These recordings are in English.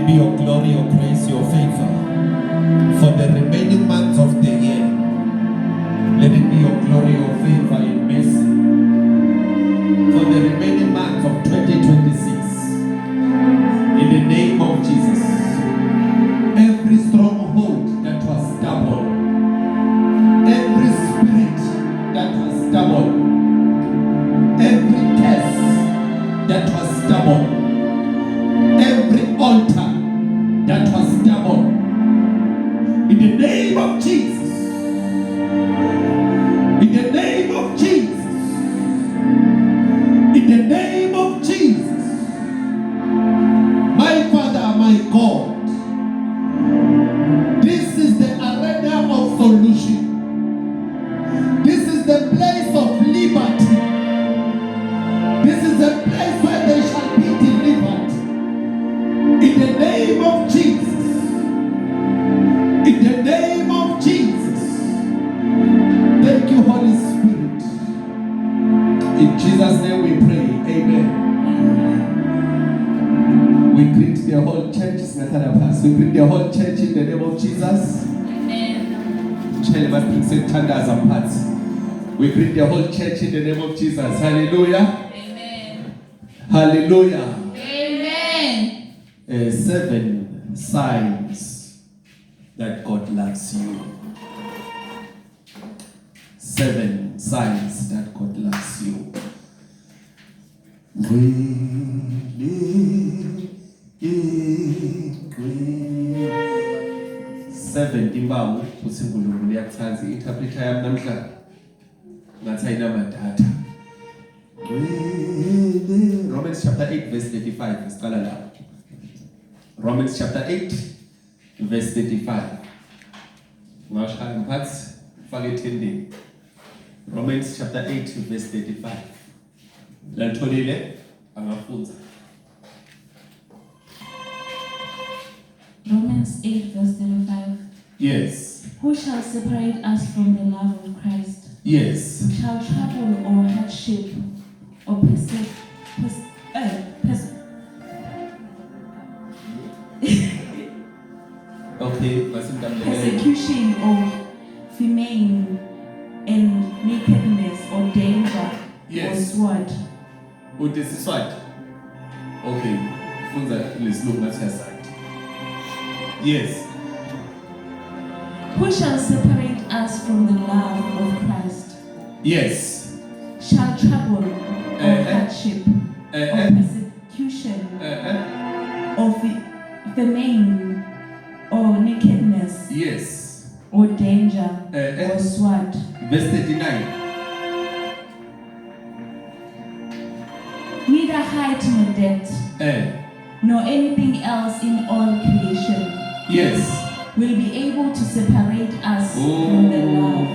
it be your glory, your grace, your favor for the remaining months of the year. Let it be your glory, your favor and mercy for the remaining months of 2026. In the name of Jesus. Every stronghold that was stubborn, every spirit that was stubborn, every curse that was stubborn, every altar that was stubborn, in the name of Jesus, in the name of Jesus, in the name of Jesus, my Father, my God, this is the arena of solution. This is the place of liberty. This is the place where they shall be delivered. In the name of Jesus. In the name of Jesus. Thank you, Holy Spirit. In Jesus' name we pray. Amen. We greet the whole church. We greet the whole church in the name of Jesus. We greet the whole church in the name of Jesus. Hallelujah. Amen. Hallelujah. Amen. 7 signs that God loves you. 7 signs that God loves you. Seven imbawu uSingulungu liyakuthanza interpreter yami namhlanje ngathi ayinamadata. Romans chapter 8 verse 35 siqala lapho. Romans chapter 8 verse 35. Ngashaya ngaphansi ufake ethendeni. Romans chapter 8 verse 35. Lantholile angafunza. Romans 8 verse 35. Yes. Who shall separate us from the love of Christ? Yes. Shall trouble or hardship or persecution or famine and nakedness or danger or sword? What is this sword? Okay. Funza lesilungu ngathi. Yes. Who shall separate us from the love of Christ? Yes. Shall trouble or hardship or persecution or famine or nakedness? Yes. Or danger or sword? Verse 39. Neither height nor depth, nor anything else in all creation, yes, will be able to separate us from the love of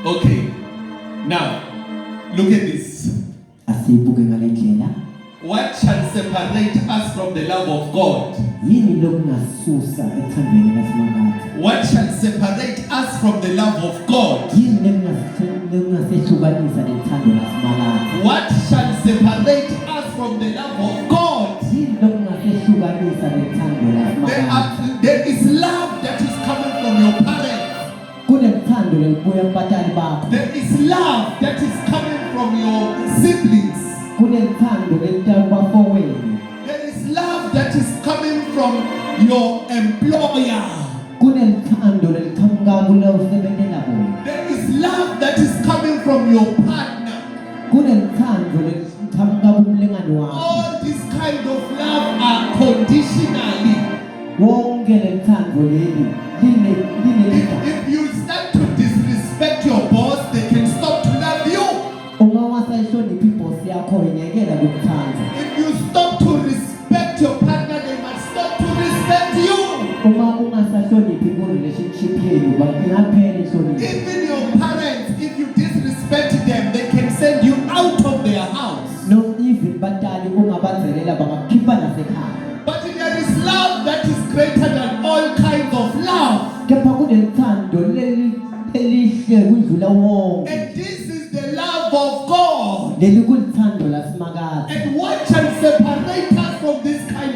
God. Okay. Now, look at this. What shall separate us from the love of God? What shall separate us from the love of God? What shall separate us from the love of God? There is love that is coming from your parents. There is love that is coming from your siblings. There is love that is coming from your employer. There is love that is coming from your partner. All these kind of love are conditionally. If you start to disrespect your boss, they can stop to love you. If you stop to respect your partner, they must stop to respect you. Even your parents, if you disrespect them, they can send you out of their house. But there is love that is greater than all kinds of love. And this is the love of God. And what shall separate us from this kind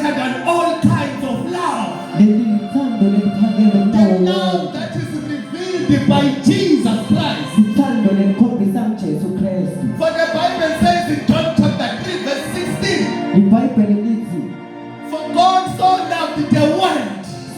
greater than all kinds of love. leli lithando leliphakeme The kunawo love wonke. that is revealed by Jesus Christ. Ithando lelikhombisa uJesu Kristu. For the Bible says in John chapter 3 verse 16, iBhayibheli lithi for God so loved the world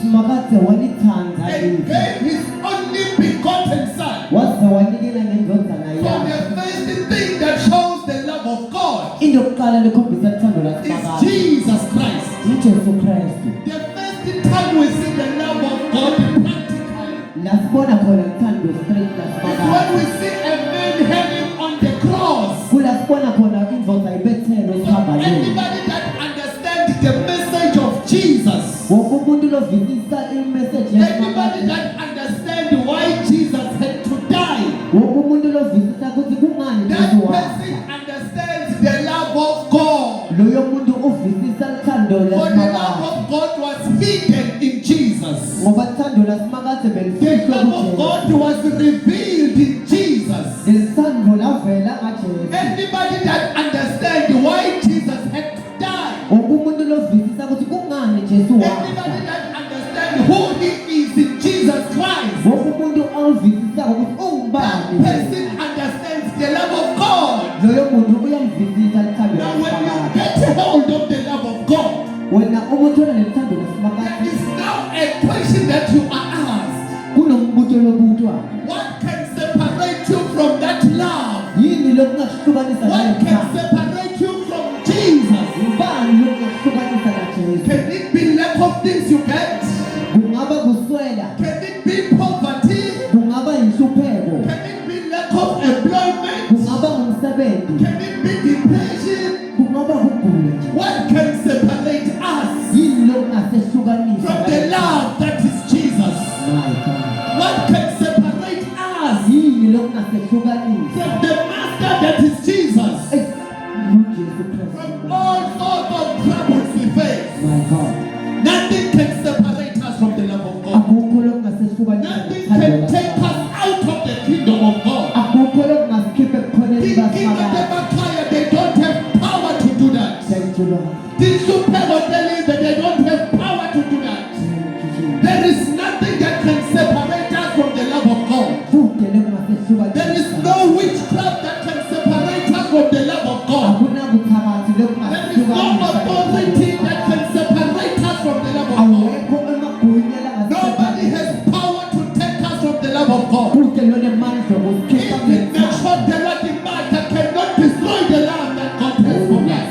simakade walithanda and lithi gave his only begotten Son. waze wanikela ngendodana So yakhe. the first thing that shows the love of God Into yokuqala likhombisa uthando is lasimakade Jesus Christ. uJesu Kristu. The first time we see the love of God practically La sibona khona uthando straight is when lasimakade. we see a man hanging on the cross. Kula sibona khona indvodza ibethelwe esiphambanweni. Anybody that understands the message of Jesus, Wonke umuntu lovisisa imessage anybody yasimakade. that understands why Jesus had to die, Wonke umuntu lovisisa ukuthi kungani that Jesu person wafa. understands the love of God. Loyo muntu uvisisa uthando For the love lasimakade. of God was hidden in Jesus. Ngoba uthando lasimakade The belifihlwe love of kuJesu. God was revealed in Jesus. Lesithando lavela kaJesu. Anybody that understands why Jesus had to die, Wonke umuntu lovisisa ukuthi kungani Jesu anybody wafa. that understands who he is in Jesus Christ, Wonke umuntu ovisisa ukuthi that ungubani. person understands the love of God. Loyo muntu uyamvisisa uthando Now when you lasimakade. get hold of the love of God, Wena umuntu onelithando there lasimakade is now a question that you are asked. kunombuto lobutwa. What can separate you from that love? Yini lokungasihlukanisa What nalo can thando? separate you from Jesus? Ubani lokungasihlukanisa naJesu? Can it be lack of things you get? Kungaba kuswela, Can it be poverty? kungaba inhlupheko, Can it be lack of employment? kungaba umsebenzi, Can it be depression? kungaba kugula nje. What can separate us Yini lokungasihlukanisa from the love that is Jesus? My God. What can separate us Yini lokungasihlukanisa? from the Master that is Jesus? Eh, uJesu From Kristu. all sorts of troubles we face, My God. nothing can separate us from the love of God. Akukho lokungasihlukanisa Nothing nothando can take us lasimakade. out of the kingdom of God. Akukho lokungasikhipha The ebukhoneni king of the basimakade. Messiah, they don't have power to do that. Thank you, Lord. The super that they don't have power to do that. Thank you, Jesus. There is nothing that can separate us from the love of God. Futhi lokungasihlukanisa. There is no witchcraft that can separate us from the love of God. Akunabuthakathi There is no lokungasihlukanisa authority that can separate us from the love of God. awekho emagunya Nobody has power to take us from the love of God. futhi lona mandla okusikhipha Even the ngekhaya. short the Lord matter cannot destroy the love that God has for us.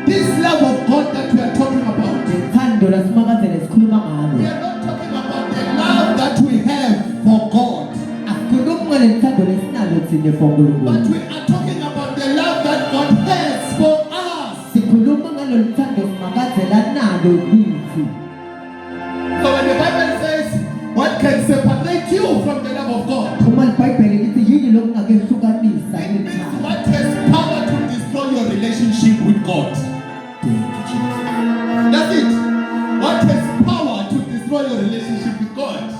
This love of God that we are talking about, Uthando lasimakade lesikhuluma ngalo. we are not talking about the love that we have for God, Asikhulumi ngale thando lesinalo thina for but uNkulunkulu. we are talking about the love that God has for us. Sikhuluma ngalo thando simakade lanalo kithi. So when the Bible says, what can separate you from the love of God? Uma iBhayibheli lithi yini lokungakehlukanisa It means lethando. what has power to destroy your relationship with God. That's it. What has power to destroy your relationship with God?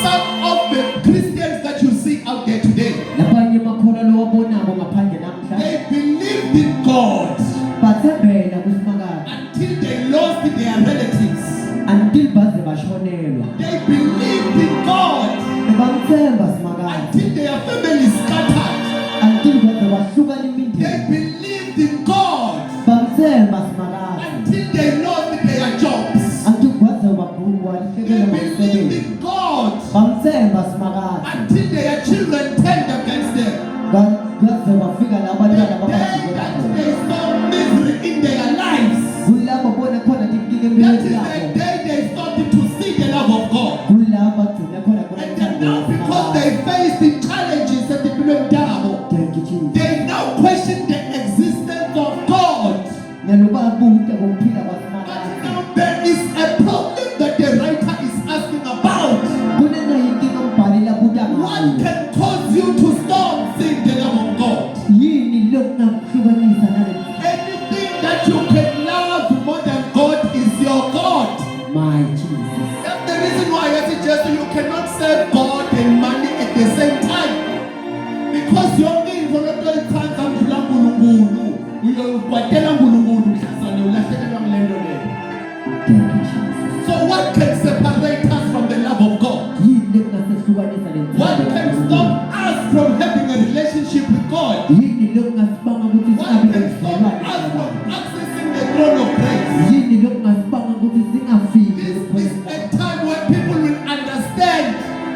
Some of the Christians that you see out there today, Labanye makholwa lowabonako ngaphandle namhla they believed in God bathembela kusimakade until they lost their relatives. until baze bashonelwa. They believed in God Bamthemba simakade until their family scattered. until baze bahlukana They imindeni. believed in God Bamthemba simakade until they lost their jobs. until baze babhungwa They lifekela believed ngomsebenzi. in God Bamthemba simakade until their children turned against them. baze bafika la abantwana The day babajikela that khona. they saw misery in their lives, Kulapho bona khona inkinga that empilweni is the yabo. day they started to see the love of God. Kulapho agcina khona khona And then uthando now, because lasimakade. they faced the challenges at the Pilendabo, Thank you, Jesus. they now question the existence of God. Nanobabuta bokuphila But kwasimakade. now there is a problem that the writer is asking about. Kunena inkinga umbhali labuta What ngayo. can cause you to stop seeing the love of God? Yini lokungakuhlukanisa nale? Anything that you can love more than God is your God. Thank you, Jesus. So what can separate us from the love of God? Yini lokungasihlukanisa What nethando can likaNkulunkulu? stop us from having a relationship with God? Yini lokungasibanga ukuthi What singabi can stop nobudlelwane us from nabantu? accessing the throne of grace? Yini lokungasibanga ukuthi singafiki This is ekukhoneni a time when people will understand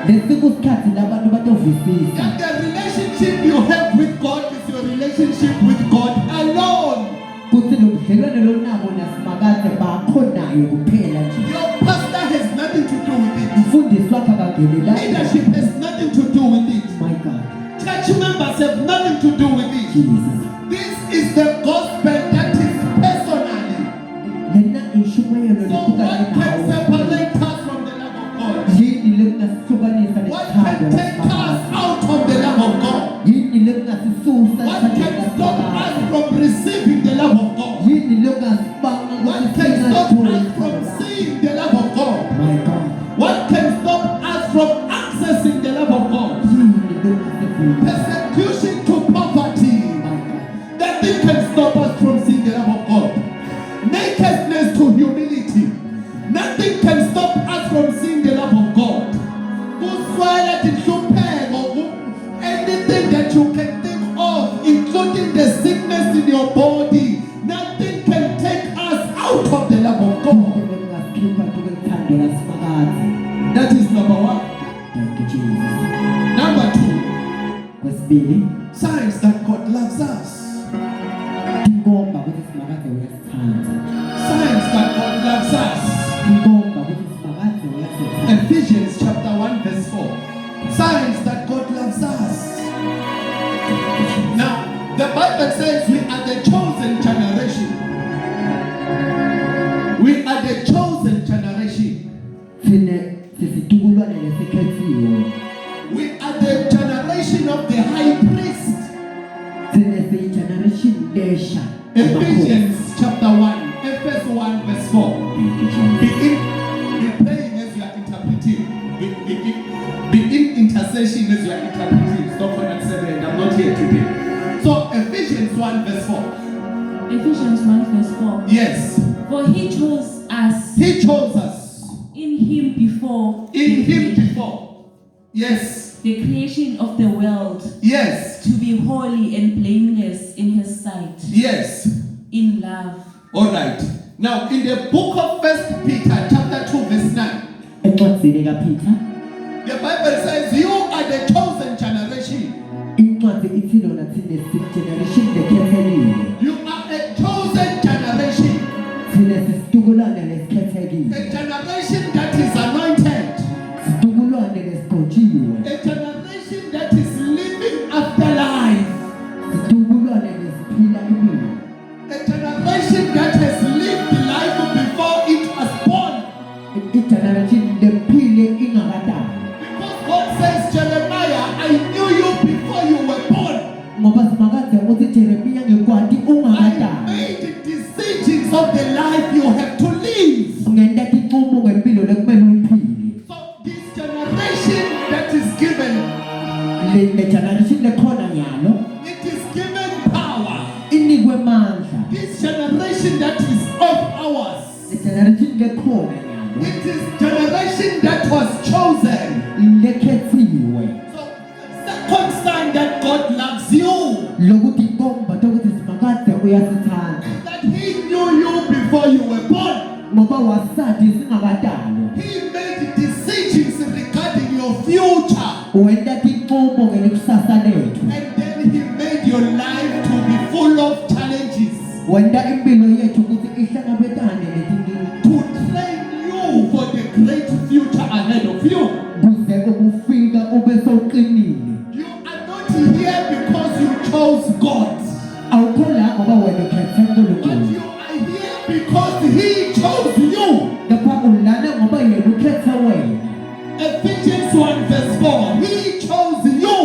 lesikusikhathi labantu batovisisa that the relationship you have with God is your relationship with God alone. kuthi lo budlelwane lonabo nasimakaze bakho nayo kuphela nje. Your pastor has nothing to do with it. Umfundisi wakho akagelelani. Leadership has nothing to do with it. My God, Church members have nothing to do with it. Jesus. This is the gospel that is personally. Lena inshumayelo So what can separate us from the love of God? yini lokungasihlukanisa What nethando can take us lasimakaze? out of the love of God? Yini lokungasisusa What ethandweni can stop us lasimakaze? from receiving the love of God? Yini lokungasibanga What ukuthi can stop singatholi us from ithando lakho? seeing the love of God? My God, What can stop us from accessing the love of God? yini lokungasivula? Persecution to poverty. My God, Nothing can stop us from seeing the love of God. Nakedness to humility. Nothing can stop us from seeing the love of God. Anything that you can think of, including the sickness in your body, nothing can take us out of the love of God. yini lokungasikhipha kuthando lasimakaze? That is number one. Thank you, Jesus. Number two, Kwesibili, signs that God loves us. inkomba ukuthi simakaze uyasithanda. Signs that God loves us. Inkomba ukuthi simakaze uyasithanda. Ephesians chapter 1 verse 4. Signs that God loves us. Now, the Bible says we are the chosen generation. We are the chosen generation. Thine sisitukulwane lesikhethiwe. We are the generation of the high priest. Thine siyi-generation lesha. Ephesians chapter 1, Ephesians 1 verse 4. Thank you, Jesus. Be praying as you are interpreting. Begin intercession as you are interpreting. Stop for that second. I'm not here today. So Ephesians 1 verse 4. Ephesians 1 verse 4. Yes. For he chose us He chose us in him before in Him before. Yes. the creation of the world Yes. to be holy and blameless in his sight, Yes. in love. All right. Now in the book of 1 Peter chapter 2 verse 9. Encwadini kaPeter, The Bible says you are the chosen generation. incwadi ithi lona thine si-generation lekhethekile. You are a chosen generation. Thine sisitukulwane lesikhethekile. A generation that is anointed. Situkulwane lesigcotshiwe. A generation that is living after life. Situkulwane lesiphila impilo. A generation that has lived life before it was born. I-generation lephile ingakadali. Because God says, Jeremiah, I knew you before you were born. Ngoba simakaze uthi Jeremiya ngekwadi I ungakadali. made decisions of the life you have to live. Ngenta inqumo ngempilo lekumele uyiphile. So this generation that is given, Le generation lekhona nyalo it is given power. inikwe mandla. This generation that is of ours, Le generation lekhona nyalo it is generation that was chosen. lekhethiwe. So the second sign that God loves you, Lokuthi inkomba ukuthi simakaze uyasithanda. that He knew you before you were born. Ngoba wasathi singakadalwa. He made decisions regarding your future. Wenda inqumo ngelikusasa lethu. And then He made your life to be full of challenges. Wenda impilo yethu ukuthi ihlangabetane nezinkinga. To train you for the great future ahead of you. Kuze ukufika ube sowuqinile. You are not here because you chose God. Awukho la ngoba wena ukhethe But uNkulunkulu. you are here because He chose you. Lapha ulana ngoba yena ukhethe wena. Ephesians 1 verse 4. He chose you.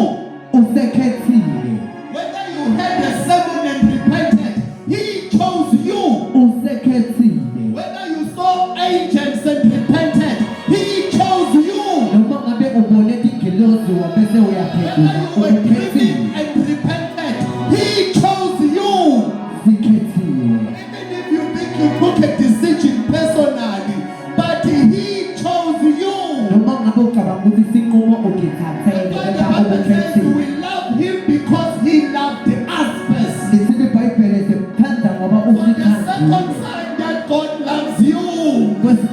Usekhethile. Whether you heard the sermon and repented, He chose you. Usekhethile. Whether you saw angels and repented, He chose you. Noma ngabe ubone ingilosi wabese Whether uyaphendula. you were dreaming Ukhethile. and repented, He chose you. Sikhethile. Even if you think you took a decision personally,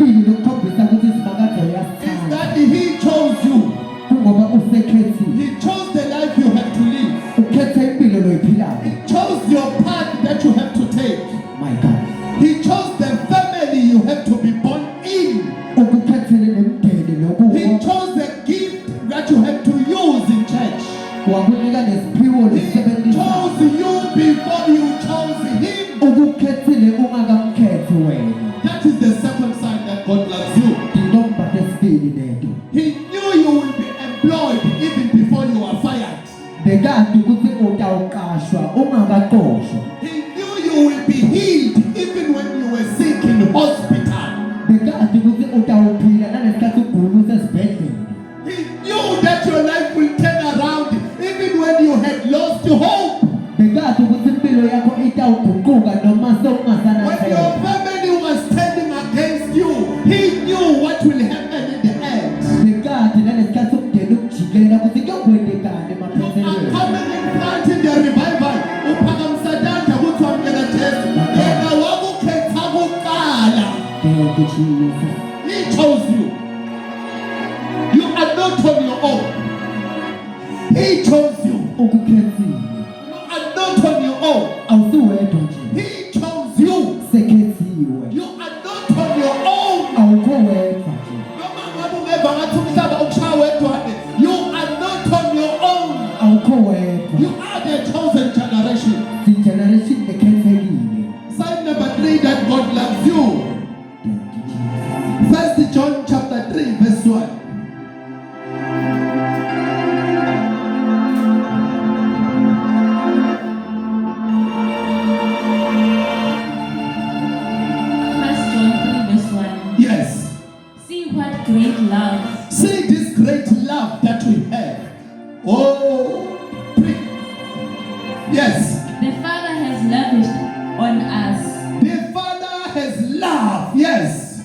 okwesibili lokukhombisa ukuthi isimakazi is uyasithanda that He chose you. kungoba usekhethile He chose the life you have to live. ukhetha impilo loyiphilayo He chose your path that you have to take. my God He chose the family you have to be born in. ukukhethele nemndeni He lokuwo chose the gift that you have to use in church. wakunika nesiphiwo He lesisebenzisa chose you before you chose Him. ukukhethile ungakamkhethi wena That is the second sign that God loves you. intomba lesibili lento He knew you will be employed even before you are fired. bekade ukuthi utawuqashwa ungakaqoshwa He knew you will be healed even when you were sick in hospital. bekade ukuthi utawuphila nalesikhathi ugula usesibhedlela He knew that your life will turn around even when you had lost hope. bekade ukuthi impilo yakho itawuguquka noma When sewungasanathemba your family was standing against you, He knew what will happen in the end. bekade nalesikhathi umndeni ukujikelela ukuthi kuyokwendekani You are emaphethelweni coming in front in the revival. Uphakamsadanda ukuthi wamkela Jesu. Yena wakukhetha kuqala. Thank you, Jesus. He chose you. You are not on your own. He chose you. ukukhethile You are not on your own. awusiwedwa nje He chose you. sekhethiwe You are not on your own. awukho wedwa nje Noma ngabe ungeva ngathi umhlaba ukushaya wedwane, you are not on your own. awukho wedwa You are the chosen generation. sigeneration ekhethekile Sign number 3 that God loves you. Thank you, Jesus. 1 John chapter 3 verse 1. First John 3 verse 1. Yes. See what great love See this great love that we have. Oh, pray. Yes. the Father has lavished on us, The Father has love. Yes.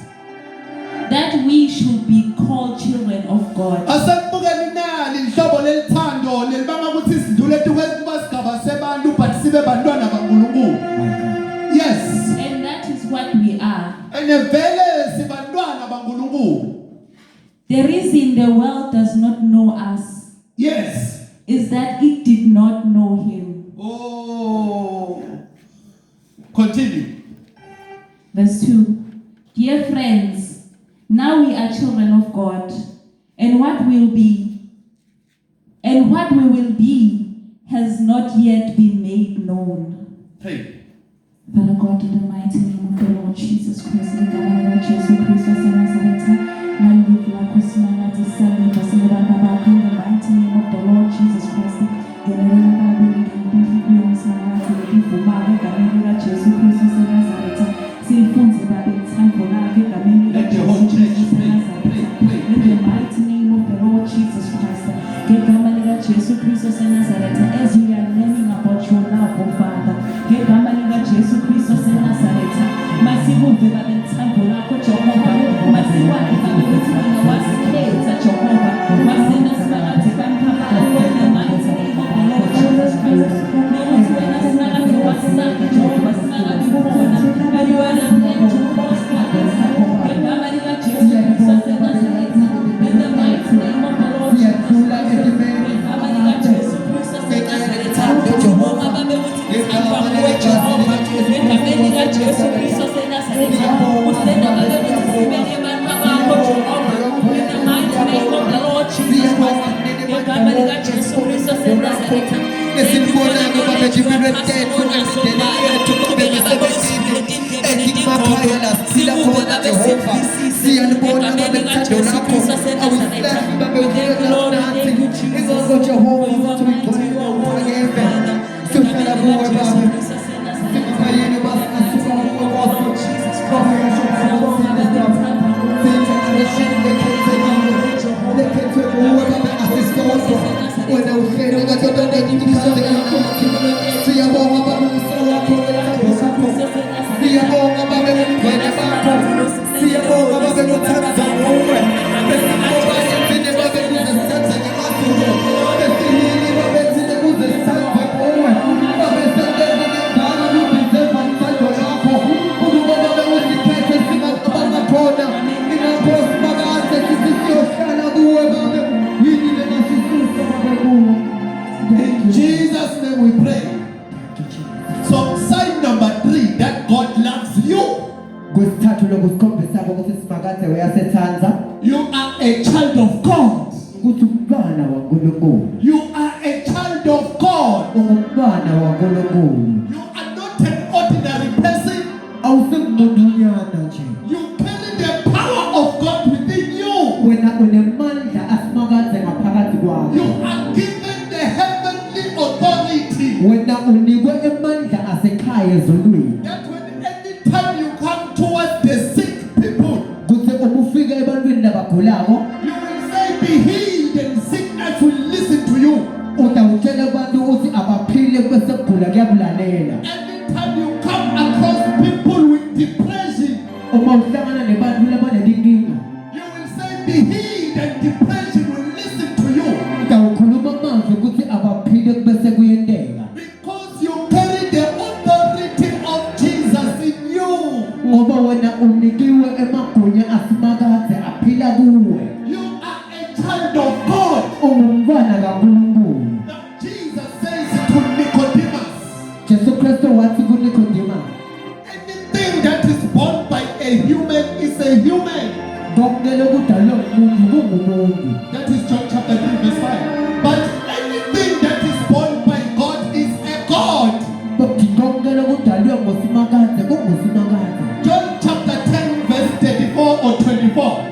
that we should be called children of God. Asambukeni nali ihlobo lelithando lelibanga ukuthi sidlule kuba sigaba sebantu but sibe bantwana kaNkulunkulu. My God. Yes. And that is what we are. Enevele sibantwana baNkulunkulu. The reason the world does not know us Yes. is that it did not know Him. Oh. Continue. Verse 2. Dear friends, now we are children of God, and what we will be has not yet been made known. Pray. Father God, in the mighty name of the Lord Jesus Christ, in the name of Jesus Christ, in the mighty name of the Lord Jesus Christ, Let the whole church pray. Pray. Pray. in the mighty name of the Lord Jesus Christ, as we are learning about your love, oh Father, masibuve babethando lakho Jehova, masiwazi ukuthi wena wasikhetha Jehova, wasena sibakade bamphakathi in the mighty name of the Lord Jesus Christ, nokuthi wena sinakade wasakhe Jehova, sinakade ukhona, and you are the plan to prosper us. Ngegama likaJesu Kristu waseNazaretha, in the mighty name of the Lord Jesus Christ, ngegama likaJesu Kristu waseNazaretha, Jehova babe uthi ngithanda kuwe Jehova, egameni likaJesu Kristu waseNazaretha, usena babe uthi sibeke abantu bakho Jehova, in the mighty name of the Lord Jesus Christ, ngegama likaJesu Kristu waseNazaretha. Esibonako babejibulwe tethu emideni yethu bemisebenzini etimakhaya la siphila khona Jehova siyalibona babethando lakho awusilahi babewulela nathi ingakho Jehova ukuthi uyigcwele uphakeme sihlala kuwe Baba sikhayeni basisuka kuwe Baba Baba yasho lekhethwe kuwe Baba asisodwa wena uhleli ngathi bonke ikhali lakho siyabonga Baba umsela wakho siyabonga Baba ngcwele bakho siyabonga Baba ngothanda kuwe uyasethanza You are a child of God. ukuthi umntwana waNkulunkulu. You are a child of God. Ungumntwana waNkulunkulu. You are not an ordinary person. Awusemuntonyana nje. You carry the power of God within you. Wena unemandla asimakaze ngaphakathi kwakho. You are given the heavenly authority. Wena unikwe amandla asekhaya ezulwini. That when anytime you come towards the sick people, Kuthe ubufika ebantwini labagulako, you will say, be healed, and sickness will listen to you. utawutshela abantu ukuthi abaphile bese kugula kuyabulalela. Anytime you come across people with depression, Uma uhlangana nebantu labanenkinga, you will say, be healed, and depression will listen to you. utawukhuluma amazwi ukuthi abaphile bese kuyenteka. Because you carry the authority of Jesus in you. Ngoba wena unikiwe emagunya asimakaze aphila kuwe. You are a child of God. Ungumntwana kaNkulunkulu. Now Jesus says to Nicodemus, Jesu Kristu wathi kuNikodima, anything that is born by a human is a human. konke lokudalwe ngumuntu kungumuntu. That is John chapter 3 verse 5. But anything that is born by God is a God. Kodwa konke lokudalwe ngusimakaze kungusimakaze. John chapter 10 verse 34 or 24.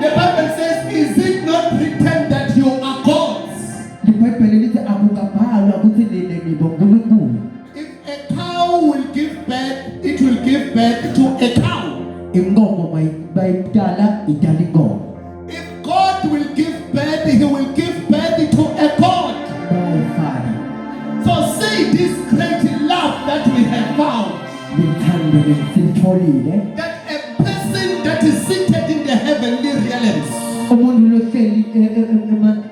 The Bible says, is it not written that you are gods? IBhayibheli lithi akukabhalwa ukuthi nina nibonkulunkulu. If a cow will give birth, it will give birth to a cow. Inkomo bayidala idala inkomo. If God will give birth, he will give birth to a God. Bayifana. So say this great love that we have found, Lithando lesilitholile. that a person that is seated in the heavenly realms Umuntu lohleli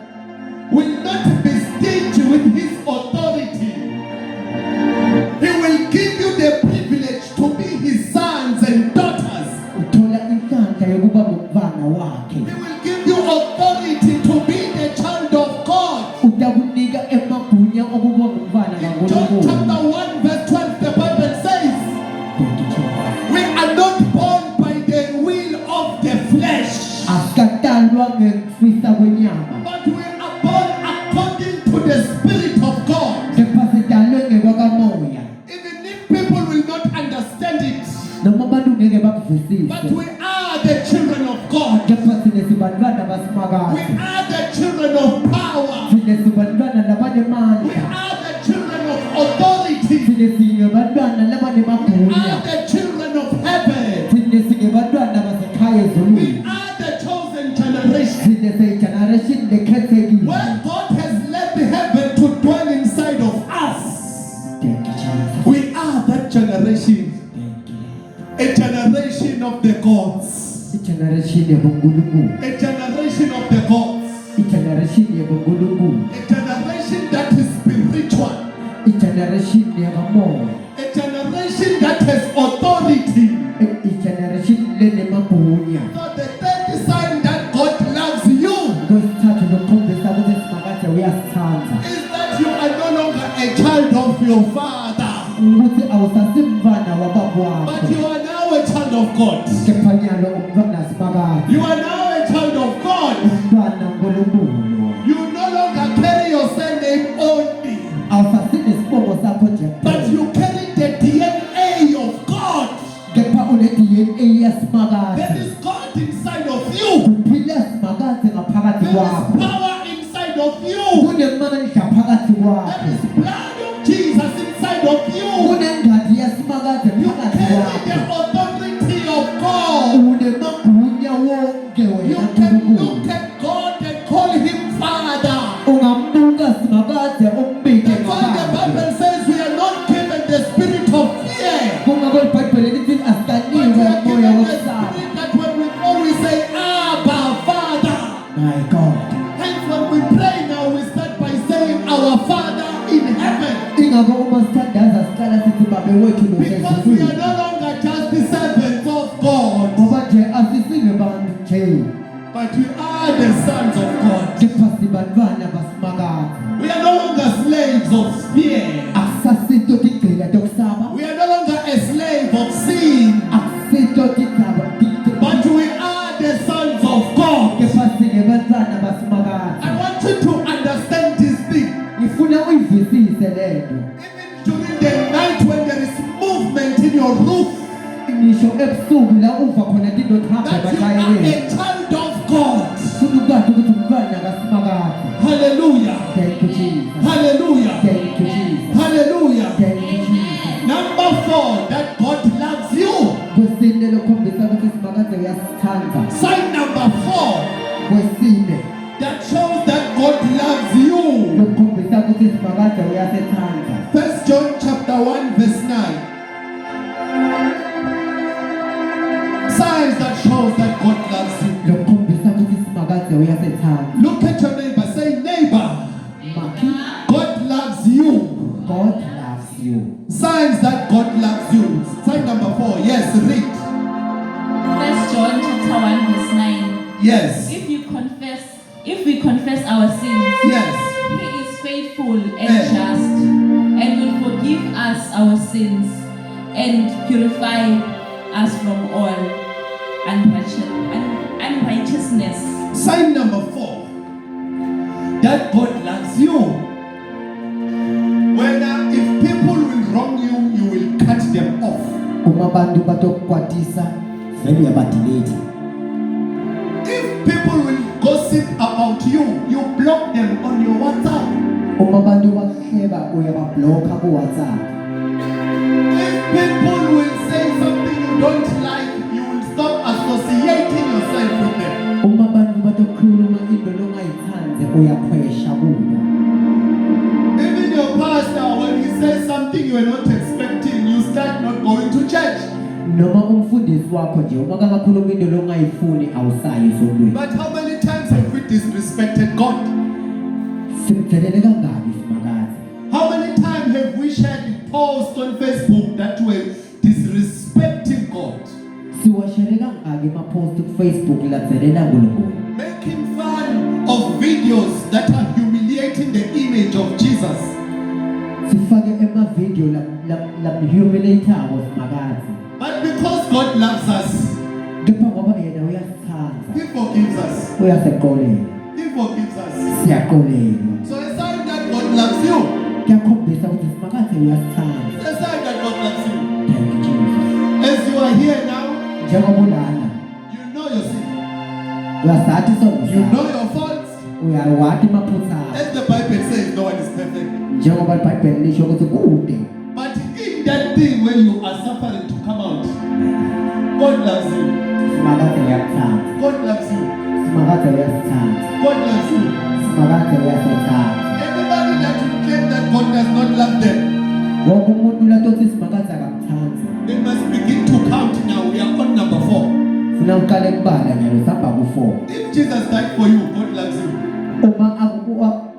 will not be stingy with his authority. He will give you the privilege to be his sons and daughters. uthola inhlanhla yokuba ngumntwana wakhe. He will give you authority to be the child of God. Utakunika emagunya okuba ngumntwana In John kaNkulunkulu. chapter 1 verse 12, the Bible says, we are not born by the will of the flesh, Asikatalwa ngekufisa kwenyama, but we are born according to the Spirit of God. kepha sidalwe ngekwakamoya. Even if people will not understand it, Noma abantu ngeke but bakuvisise, we are the children of God. kepha sine sibantwana We basimakazi. are the children of power. Sine sibantwana We labanemandla. are the children of authority. Sine singebantwana We labanemagunya. are the children of heaven. Sine singebantwana basekhaya We ezulwini. are the chosen generation. Sine seyigeneration lekhethekile. Where God has left heaven to dwell inside of us. Thank you, Jesus. We are that generation. Thank you. A generation of the gods. Igeneration yabonkulunkulu. A generation of the gods. Igeneration yabonkulunkulu. A generation that is spiritual. Igeneration yakamoya. A generation that has authority. Igeneration lenemagunya. So the third sign that God loves you Kwesithathu lokukhombisa ukuthi simakaze uyasithanda. is that you are no longer a child of your father, Ukuthi awusasimntwana wababa but wakho. you are now a child of God. Kepha nyalo umntwana simakaze. You are now a child of God. Umntwana nkulunkulu. You no longer carry your surname only, Awusasine isibongo sakho nje but kuphela. you carry the DNA of God. Kepha une-DNA yasimakaze. There is God inside of you. Kuphila simakaze ngaphakathi There is kwakho. power inside of you. Kunemandla phakathi There kwakho. is blood of Jesus inside of you. Kunengadi yasimakaze You phakathi carry kwakho. the authority of God. Unemagunya wonke You wena can nkulunkulu. look at God and call him Father. Ungambuka simakaze umbike That's why the ngaphandle. Bible says we are not given the spirit of fear, Kungako iBhayibheli lithi but we asikaniwe are umoya given the wokusaba. spirit that when we always say Abba Father. My God. Hence when we pray now we start by saying our Father in heaven, Ingako uma sithandaza siqala sithi babe wethu because we are losezulwini. no longer just the servants of God, Ngoba nje asisile bantu nje, but we are the sons of God. kepha sibantwana basimakaze. We are no longer slaves of fear. Akusasinto tigcina tokusaba. We are no longer a slave of sin, Akusinto tigaba but we are ebusuku la uva khona into thapha that you are bashayeli a child of God. ukwazi ukuthi umntwana kaSimakade. Hallelujah. Thank you Jesus. Hallelujah. Thank you Jesus. Hallelujah. Thank you Jesus. Number 4, that God loves you. Kwesine lokhombisa ukuthi Simakade uyasithanda. Sign number 4, Kwesine that shows that God loves you. lokhombisa ukuthi Simakade uyasithanda. 1 John chapter 1 verse 9. Signs that shows that God loves you. Lokhombisa ukuthi Simakade uyasithanda. Look at your neighbor. Say, neighbor, Maki, God loves you. God loves you. Signs that God loves you. Sign number 4. Yes, read. 1 John chapter 1 verse 9. Yes. If we confess our sins, Yes. He is faithful and just, and will forgive us our sins and purify us from all unrighteousness. Sign number 4. That God loves you. If people will wrong you, you will cut them off. Uma abantu batokukwatisa vele uyabadelete. If people will gossip about you, you block them on your WhatsApp. Uma abantu bakuhleba uyababloka ku WhatsApp. If people will say something you don't like, you will stop associating yourself with them. Uma abantu batokukhuluma into longayithandi uyakhwesha kubo. Even your pastor, when he says something you are not expecting, you start not going to church. Noma umfundisi wakho nje uma kakhuluma into longayifuni awusayi esontweni. But how many times have we disrespected God? Simthelele kangaki Simakade? How many times have we shared posts on Facebook that were disrespecting God? Siwashere kangaki ama-post ku Facebook ladzelela uNkulunkulu? Making fun of videos that are humiliating the image of Jesus. Sifake ema-video lamhumiliatako Simakade. But because God loves us, Kepha ngoba yena uyasithanda, He forgives us. uyasiqolela, He forgives us. siyaqolelwa. So a sign that God loves you. Kuyakhombisa ukuthi Simakade uyasithanda. It's a sign that God loves you. Thank you Jesus. As you are here now, Njengoba ulana, you know your sin. uyasathi isono You know sakho, your faults. uyawathi amaphutha akho. As the Bible says, no one is perfect. Njengoba iBhayibheli lisho ukuthi kude. But in that thing when you are suffering to come out, God loves you. Simakade uyakuthanda. God loves you. Simakade uyasithanda. God loves you. Simakade uyasithanda. Anybody that will claim that God does not love them, Wonke umuntu latothi Simakade akakuthandi. they must begin to count now. We are on number 4. Funa uqale kubala nyalo sihamba ku-4. If Jesus died for you, God loves you. Uma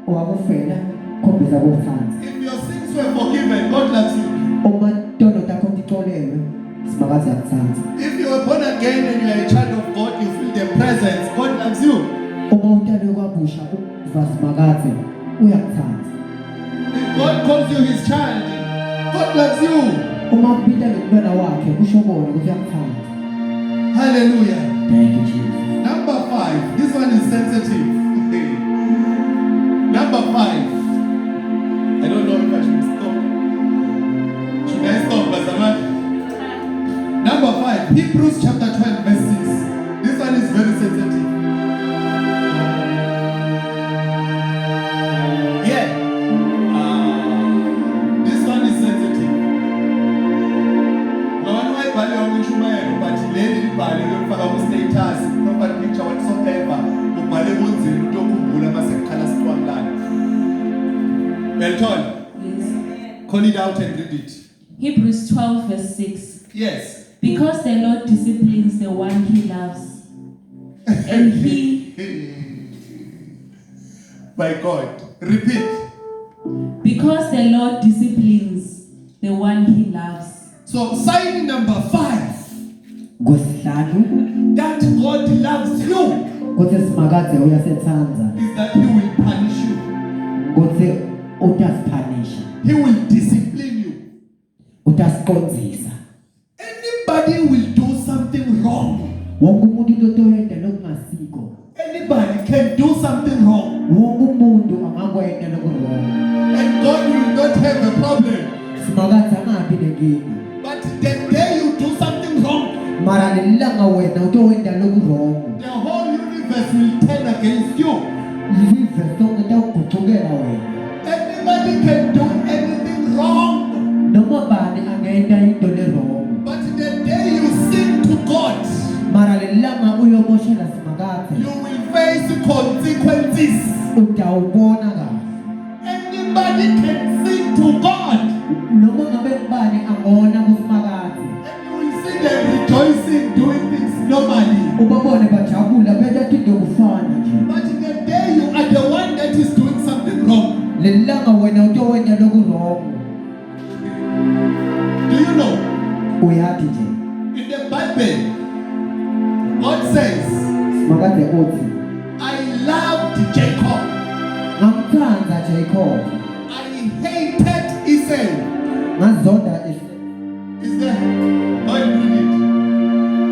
wakufela khombisa ukuthanda. If your sins were forgiven, God loves you. Uma tono takho tixolelwe Simakade uyakuthanda. If you were born again and you are a child of God, you feel the presence, God loves you. Uma utalwe kwabusha uva Simakade uyakuthanda. If God calls you his child, God loves you. Uma umpita ngomntwana wakhe kusho kona ukuthi uyakuthanda. Hallelujah. Thank you Jesus. Number 5. This one is sensitive. Number 5. I don't know if I should stop. Should I stop, Bazamat? Number 5. Hebrews chapter 12 verse 6. This one is very sensitive. Yeah. This one is sensitive. No one will buy your Mishumael, but lady buy your status, profile picture, whatsoever. Elton, call it out and read it. Hebrews 12 verse 6. Yes. Because the Lord disciplines the one He loves, and He, By God. Repeat. because the Lord disciplines the one He loves. So sign number 5. Ngosihlanu That God loves you kuthi Simakade uyasithanda, is that He will punish you. kuthi utasiphanisha, He will discipline you. utasiqondzisa. Anybody will do something wrong. Wonke umuntu utoyenda lokungasiko. Anybody can do something wrong. Wonke umuntu angakwenda lokurong. And God will not have a problem. Simakade angabi nenkinga. But the day you do something wrong, lelanga wena utowenda lokurong the whole universe will turn against you. live sonke tawugucukela wena Anybody can do anything wrong, noma bani angenda into lerong but the day you sin to God, mara lelanga uyomoshela simakathe you will face consequences. utawubona kahle Anybody can sin to God, noma ngabe ubani angona kusimakathe and you will see them rejoicing, doing things normally. ubabone bajabula benza into kufana nje But the day you are the one that is doing something wrong, lelanga wena utowenda lokurong do you know? uyathi nje In the Bible, God says, simakathe uthi I loved Jacob, ngamthanda Jacob I hated Esau. ngazonda Is there? Go and read it.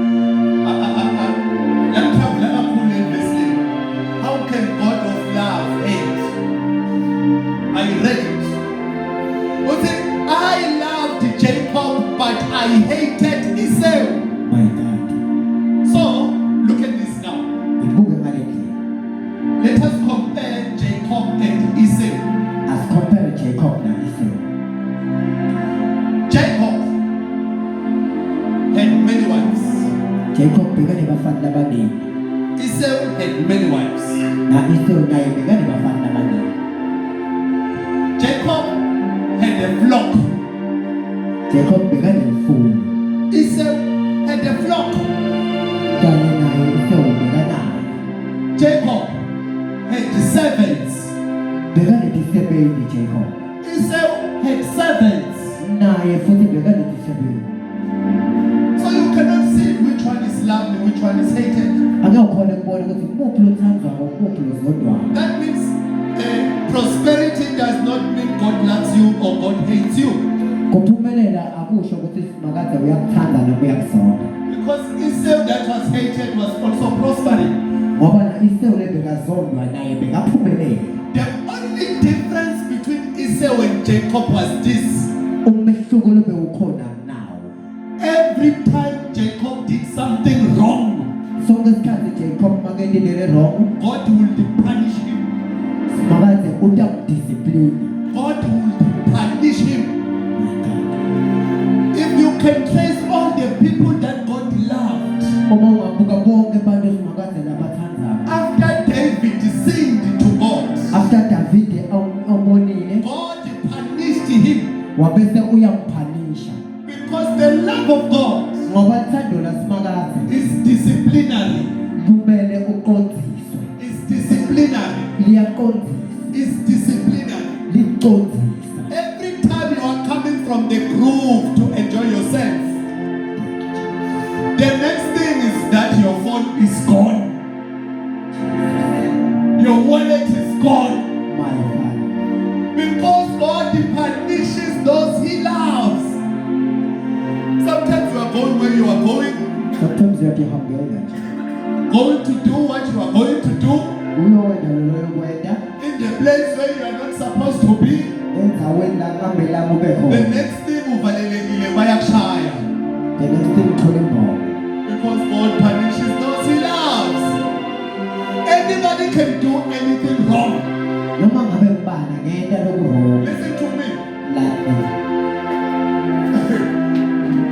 Let me pull in this thing. How can God of love hate? I read it. But say, I loved Jacob, but I hated Esau. my God So, look at this now. ibuke ngalendlela Let us compare Jacob and Esau. as compare Jacob na Esau Jacob had many wives. Jacob bekane bafana abaningi Esau had many wives. na Esau naye bekane bafana abaningi Jacob had a flock. Jacob bekane mfumo Esau had a flock. kanye naye Esau bekanayo Jacob had servants. bekane disebenzi Jacob Esau had servants. naye futhi bekane disebenzi So you cannot see which one is loved and which one is hated. ake ukhona ukubona ukuthi umuphi lothandwayo umuphi lozondwayo That means prosperity does not mean God loves you or God hates you. kuphumelela akusho ukuthi simakade uyakuthanda noma uyakusonda Because Esau that was hated was also prospering. ngoba na Esau lebekazondwa naye bekaphumelela The only difference between Esau and Jacob was this. umehluko lobe ukhona nawo Every time Jacob did something wrong, sonke isikhathi Jacob makendelele wrong God will punish him. simakade utamdiscipline God will punish him. If you can trace all the people that God loved, uma ungabuka bonke abantu simakade labathandayo after David sinned to God, after David amonile God punished him wabese uyamphanisha because the love of God ngoba thando lasimakade is disciplinary. kumele uqondiswe Is disciplinary. liyaqondisa Is disciplinary. liqondisa Every time you are coming from the groove to enjoy yourself, the next thing is that your phone is gone. Your wallet is gone. my father Because God punishes those he loves. Sometimes you are going where you are going sometimes uyatihambela to do what you are going to do uyowenda loyokwenda in the place where you are not supposed to be. endaweni la kungamelanga ube The khona next thing uvalelekile bayakushaya. the next thing uthole imbono Because God punishes those he loves. Anybody can do anything wrong. noma ngabe ubani ngenta lokurong Listen to me. lapho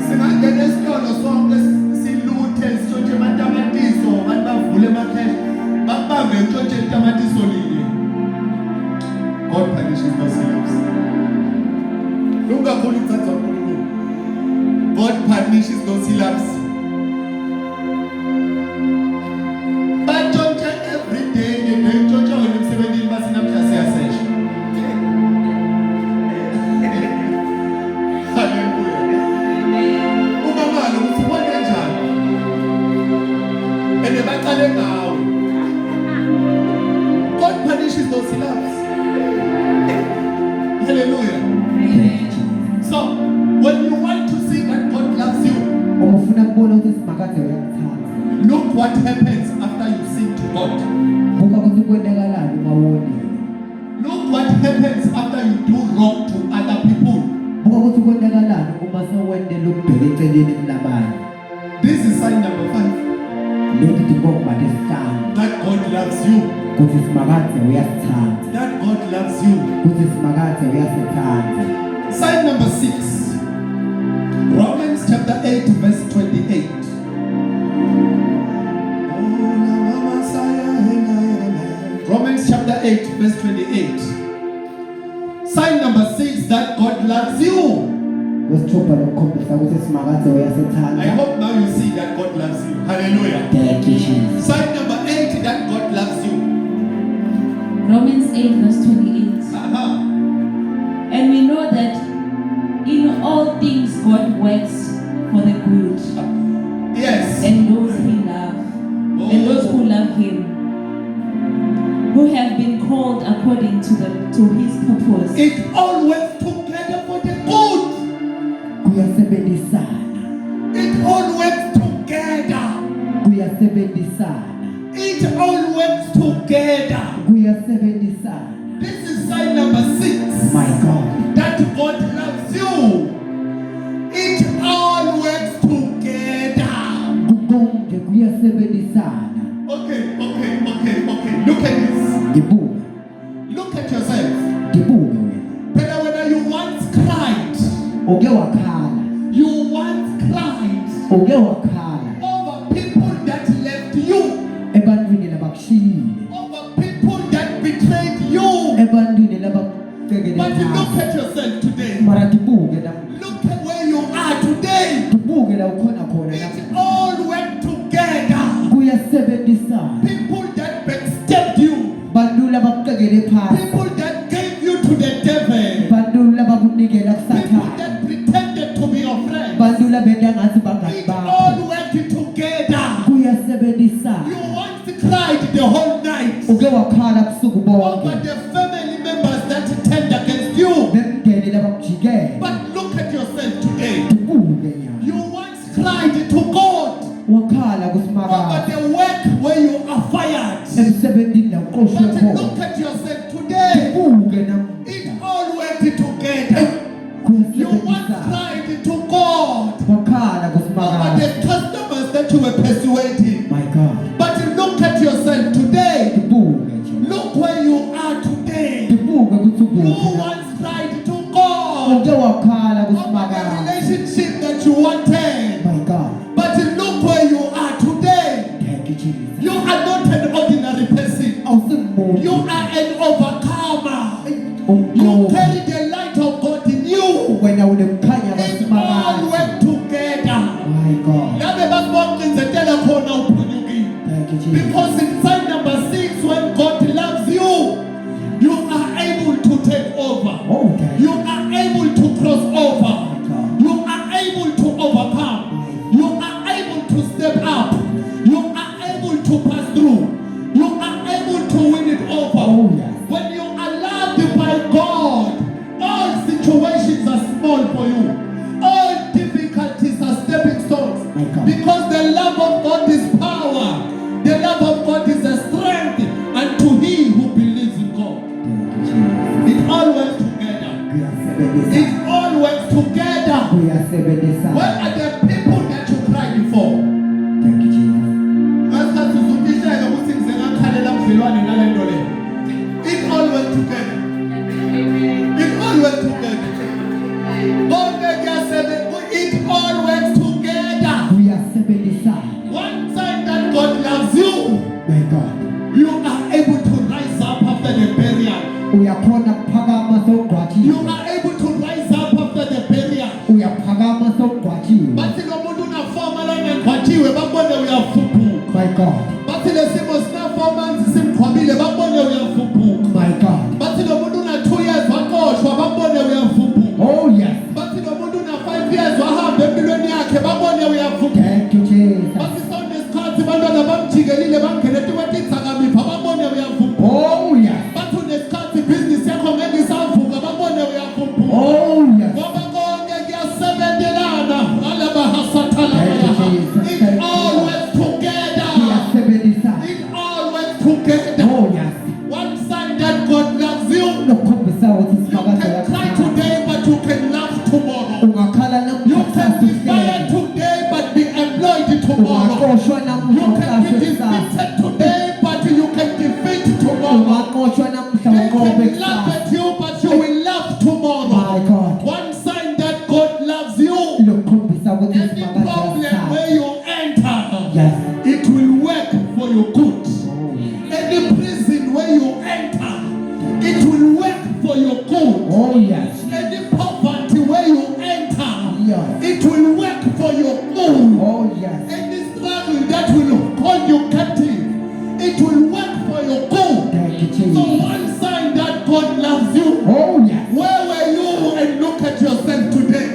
Singangena esitolo sonke siluthe sitshontshe amathamatiso, abantu bavule emakheshi, babambe ntshontshe itamatiso linye. God punishes those he loves. Lungakhona ukuthatha uNkulunkulu. God punishes those he loves. Batshontshe every day, ntshontshe wena emsebenzini bathi namhla siyasesha. Hallelujah. Umamalo uthi ubone kanjani? And baqale ngawe. God punishes those he loves. Hallelujah. So, when you want to see that God loves you, uma ufuna kubona ukuthi simakade uyakuthanda look what happens after you sin to God. buka ukuthi kwenzakalani uma wonile Look what happens after you do wrong to other people. buka ukuthi kwenzakalani uma sewendela ukubheka eceleni labanye This is sign number 5. leti tibonga lesitano That God loves you. kutsi simakadze uyasitsandza That God loves you. kutsi simakadze uyasitsandza. Sign number 6. Romans chapter 8 verse 28. Romans chapter 8 verse 28. Sign number 6 that God loves you. Kwesithupha lokukhombisa kutsi simakadze I uyasitsandza. hope now you see that God loves you. Hallelujah. Thank you, Jesus. Sign number 8 that God loves you. Romans 8 verse 28. Uh-huh. And we know that in all things God works for the good, Yes. and those he love, and those who love him, who have been called according to his purpose. It all works together for the good. Kuyasebenzisana. It all works together. Kuyasebenzisana. It all works together. Kuyasebenzisana. This is sign number 6. My God. That God loves you. It all works together. Kukonke kuyasebenzisana. Okay. Look at this. Ngibuka. Look at yourself. Ngibuka wena. Whether you once cried, Uke wakhala. you once cried Uke wakhala. over people that left you, Ebantwini labakushiyile. over people that betrayed you. Ebantwini labakukekele But look phansi. at yourself today. Mara tibuke la. Look at where you are today. Tibuke la ukhona khona la. It all went together. Kuyasebenzisana. People that backstabbed you, Bantu labakukekele phansi. people that gave you to the devil, Bantu labakunikela people kusathana. that pretended to be your friend. Bantu labenta ngathi bangani It bakho. all went together. Kuyasebenzisana. You once cried the whole night Uke wakhala busuku over bonke. the family members that turned against you. Bemngene labakujikela. But look at yourself today. Tibuke nyana. You once cried to God Wakhala over kusimakade. the work where you are fired. Emsebenzini la uqoshwe But khona. look at yourself today. Tibuke It namuhla. all went together. You once Kuyasebenzisana. cried to God Wakhala over kusimakade. the customers that you were persuading. My God. But look at yourself today. Tibuke nje. Look where you are today. Tibuke kuthi You ukuphi la. once cried to God Uke wakhala over the kusimakade. relationship that you wanted. My God. But look where you are today. Thank you, Jesus. You are not an ordinary person. Awusimuntu. You are an overcomer. You Umqobi. carry the light of God in you. Wena unemkhanya It all kasimakade. went together. My God. Ngabe basibonqinzekela khona uphunyukile. Thank you, Jesus. Because in sign number 6, when God loves you, you are able to take over. Oh, thank You you. are able to cross over. You are able to overcome. You are able to step up. You are able to pass through. You are able to win it over. Oh, yes. When you are loved by God, all situations are small for you. All difficulties are stepping stones. My God. Because the love of God is power. The love of God is a strength unto he who believes in God. Thank you, Jesus. It all works together. Kuyasebenzisana. It all works together. Kuyasebenzisana. Where are the people that you cried before? Thank you, Jesus. Ngasikhathi uzukuhleka ukuthi ngize ngakhalela budlelwane nale nto le. It all went together. It all went together. Konke kuyasebenza. It all went together. Kuyasebenzisana. One time that God loves you, My God. you are able to rise up after the burial. Uyakhona ukuphakama You sowugqwatshiwe. are able to rise up after the burial. Uyaphakama sowugqwatshiwe. Bathi lo muntu unafoma la ngegwatshiwe babone uyafuphuka. My God. Bathi lesimo sinafoma manzi simqhwabile babone uyafuphuka. My God. Bathi lo muntu una 2 years waqoshwa babone uyafuphuka. Oh, yes. Bathi lo muntu una 5 years wahamba empilweni yakhe babone uyafuphuka. Thank you, Jesus. Bathi sonesikhathi bantwana bamjikelile bangene etikwetidzakamiva babone uyafuphuka. Oh, yes. Bathi unesikhathi ibhizinisi yakho ngeke isavuka babone uyafuphuka. Oh, yes. Ngoba konke kuyasebenzelana alabahasathalaya. Thank you, Jesus. It Thank you, all Lord. went together. Kuyasebenzisana. It all went together. Oh, yes. One sign that God loves you. Lokukhombisa ukuthi You simakade can cry uyasithanda. today, but you can laugh tomorrow. Ungakhala You namhlanje can be fired kusasa. today, but be employed for your good. Any prison where you enter, it will work for your good. Oh yes. Any poverty where you enter, Yes. it will work for your good. Oh yes. Any struggle that will hold you captive, it will work for your good. Thank you, So Jesus. one sign that God loves you. Oh yes. Where were you? And look at yourself today.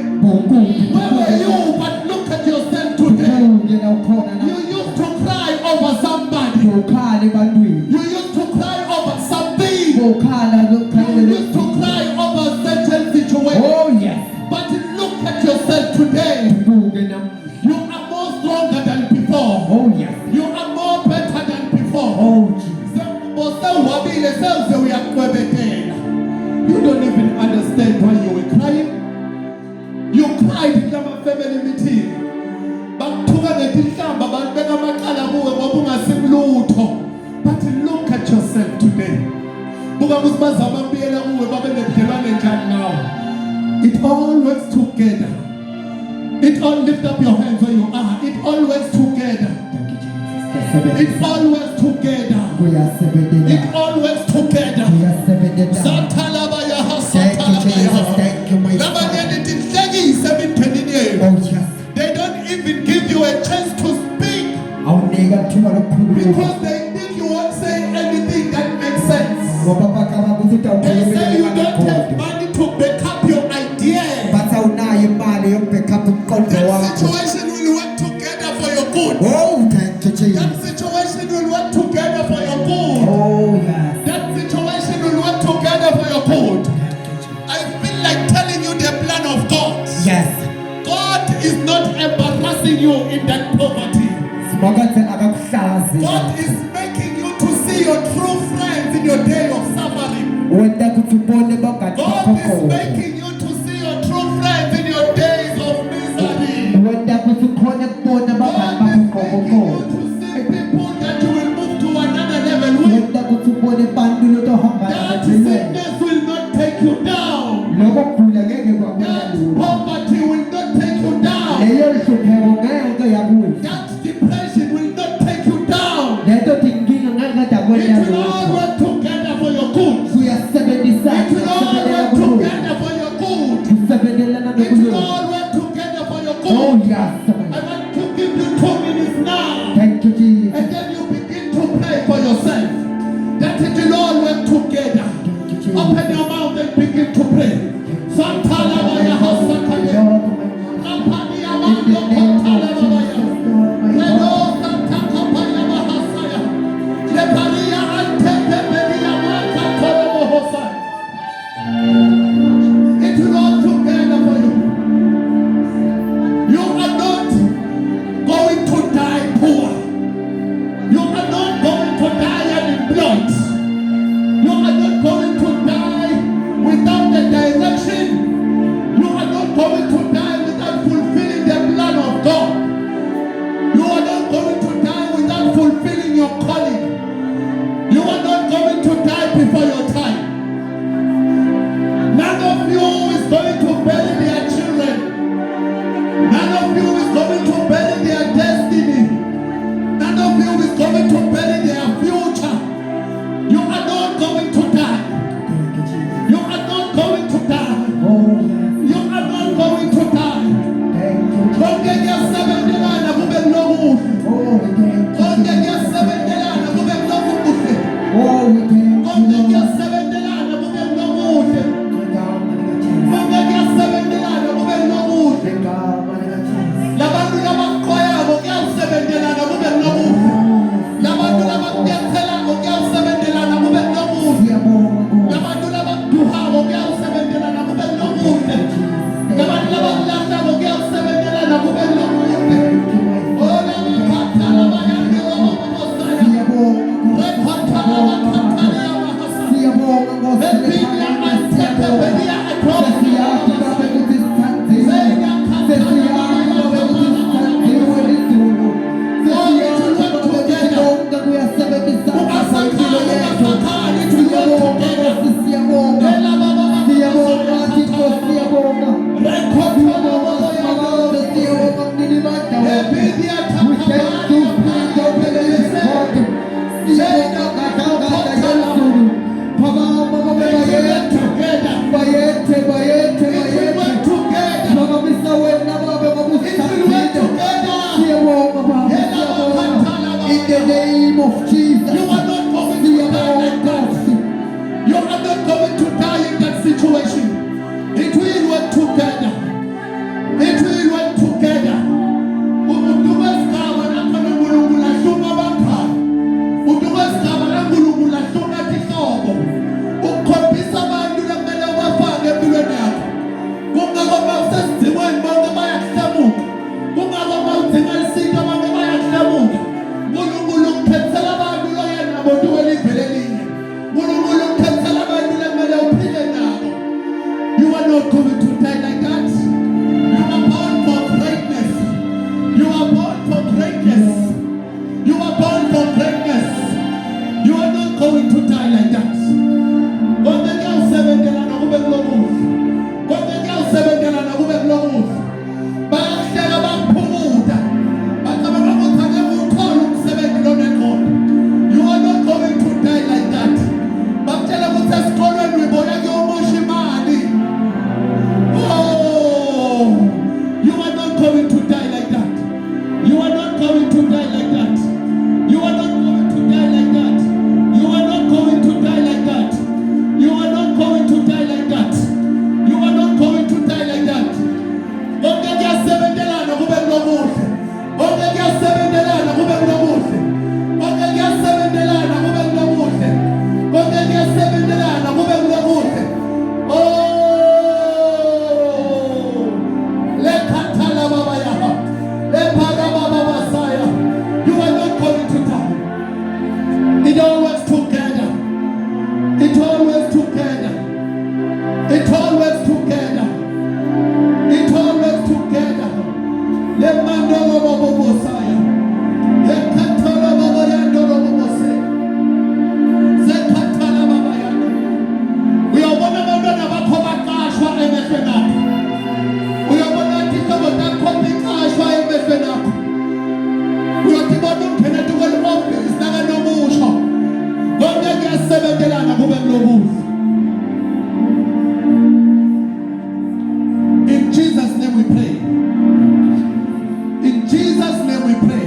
Where were you? But look at yourself today. You used to cry over somebody. You used to cry over something. You used to cry over certain situation. Oh yes. But look at yourself today. You are more stronger than before. Oh yes. You are more better than before. Oh Jesus. You don't even understand why you were crying. You cried in your family meeting. But look at yourself today. It all works together. It all lift up your hands where you are. It all works together. It all works together. It all works together. Satalabaya, Satalabaya. Thank you, my Oh yes. They don't even give you a chance to speak because they think you won't say anything that makes sense. They say you don't have money to back up your idea. That situation will work together for your good. Oh, thank you, Jesus. That situation will work together for your good. Oh yes. That situation will work together for your good. I feel like telling you the plan of God. Yes. God is not embarrassing you in that poverty. God is making you to see your true friends in your day of suffering. God is making you to see your true friends in your days of misery. God is making you to see people that you will move to another level with. That sickness will not take you down. That poverty will not take you down. That depression will not take you down. It will all work together for your good. It will all work together for your good. It will all work together for your Oh good. yes. I want to give you 2 minutes now. Thank you, Jesus. And then you begin to pray for yourself. That it will all work together. Open your mouth and begin to pray. Santalabaya Hasakaya. Rapadia Mando Kotalabaya. Lelo Santakapaya Mahasaya. Leparia Antepedia Maka Tolobohosa. It will all together for you. You are not going to die poor. You are not going to die unemployed. You are not going to die without the direction. You are not going to die without fulfilling the plan of God. You are not going to die without fulfilling your calling. You are not going to die before your time. None of you is going to bury their children. None of you is going to bury their destiny. None of you is going to bury their future. You are not going to die. You are not going to die. You are not going to die. Don't get your 7 days and move it low. Don't get your 7 days and move it low. Don't get your 7 days and move it low. Don't get your 7 days and move it low. Labantu labakoya ngokuya 7 days and move it low. Labantu labakuyathela ngokuya 7 days and move it low. Labantu labakuduha ngokuya 7 days and move it low. Labantu labakulahla ngokuya 7 days and move it low. Oh, labakatha labayandi wababosaya. Rephatha labakhathali yabahasa. Epinya antepepedia atropia. Jesus. You are not going to die like that. You are not going to die in that situation. It will work together. It will work together. Udumaskaba na kanungulungula shuma bakhaya. Udumaskaba na ngulungula shuma tisobo. Ukhombisa abantu lamele wafake empilweni yakho. Kungakoma usesizimweni bonke bayakuhlamuka. Kungakoma udinga lisito bonke bayakuhlamuka. Unkulunkulu ukhethela abantu lo yena bonke welivele linye. Unkulunkulu ukhethela abantu lamele uphile nabo. You are not going to die like that. You are born for greatness. You are born for greatness. You are born for greatness. You are not going to die like that. Konke kuyawusebenzela nakube kulomuhle. Konke kuyawusebenzela nakube kulomuhle. Bayahleka bakuphumuda. Bacabanga ukuthi angeke uthole umsebenzi lona ekhona. You are not going to die like that. Bakutshela ukuthi esikolweni uyibona kuyomosha imali. Oh, you are not going to die like that. You are not going to die like that. You are not going to die like that. You are not going to die like that. You are not going to die like that. You are not going to die like that. Konke kuyasebenzelana kube kulomuhle. Konke kuyasebenzelana kube kulomuhle. Konke kuyasebenzelana kube kulomuhle. Konke kuyasebenzelana kube kulomuhle. Oh, lekhathala baba yaha. Lephaka baba basaya. You are not going to die. It all works together. It all works together. It all works together. It all works together. Lemandolo baba bosaya. Lekhathala baba yandolo baba se. Zekhathala baba yando. Uyabona abantwana bakho baqashwa emehlweni akho. Uyabona izihlobo zakho ziqashwa emehlweni akho. Uyakubona umthenete kweli-office nakanomusho. Konke kuyasebenzelana kube kulomuhle. In Jesus' name we pray. In Jesus' name we pray.